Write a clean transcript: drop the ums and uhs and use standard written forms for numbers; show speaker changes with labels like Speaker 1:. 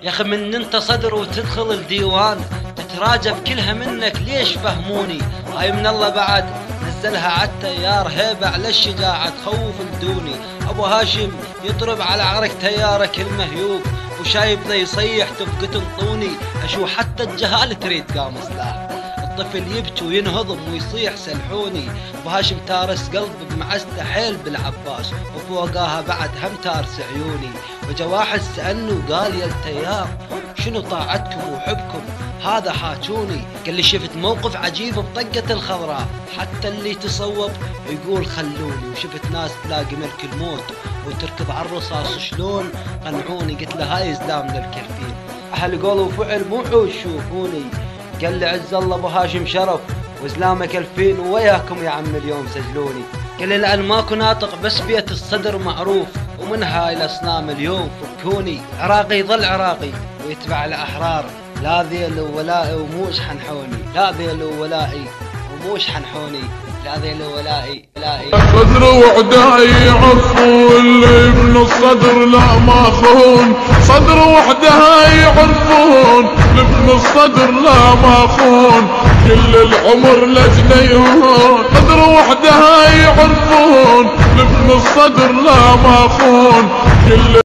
Speaker 1: يا اخي من انت صدر وتدخل الديوان تتراجب كلها منك ليش فهموني. هاي من الله بعد نزلها عالتيار هيبة على الشجاعة تخوف الدوني. ابو هاشم يضرب على عرق تيارك المهيوب وشايبنا يصيح تبقى تنطوني. اشو حتى الجهال تريد قام سلاح، الطفل يبكي وينهضم ويصيح سلحوني. ابو هاشم تارس قلب بمعزته حيل بالعباس وفوقاها بعد هم تارس عيوني. وجا واحد سألني وقال يا التيار شنو طاعتكم وحبكم هذا حاجوني. قال لي شفت موقف عجيب بطقة الخضراء حتى اللي تصوب يقول خلوني. وشفت ناس تلاقي ملك الموت وتركض على الرصاص شلون قنعوني. قلت له هاي اسلامنا الكرفين اهل قول وفعل مو حوش شوفوني. قال لي عز الله ابو هاشم شرف واسلامك الفين وياكم يا عم اليوم سجلوني. قال لي لان ماكو ناطق بس بيت الصدر معروف ومن هاي الاصنام اليوم فكوني. عراقي يظل عراقي ويتبع الاحرار لا ذيل ولائي وموش حنحوني. لا ذيل ولائي وموش حنحوني. لا ذيل ولائي ولائي
Speaker 2: صدر وحده يعرفون اللي من الصدر لا ماخون. صدر وحده يعرفون اللي من الصدر لا ماخون. كل العمر لجنيهون. صدر وحده يعرفون اللي من الصدر لا ماخون. كل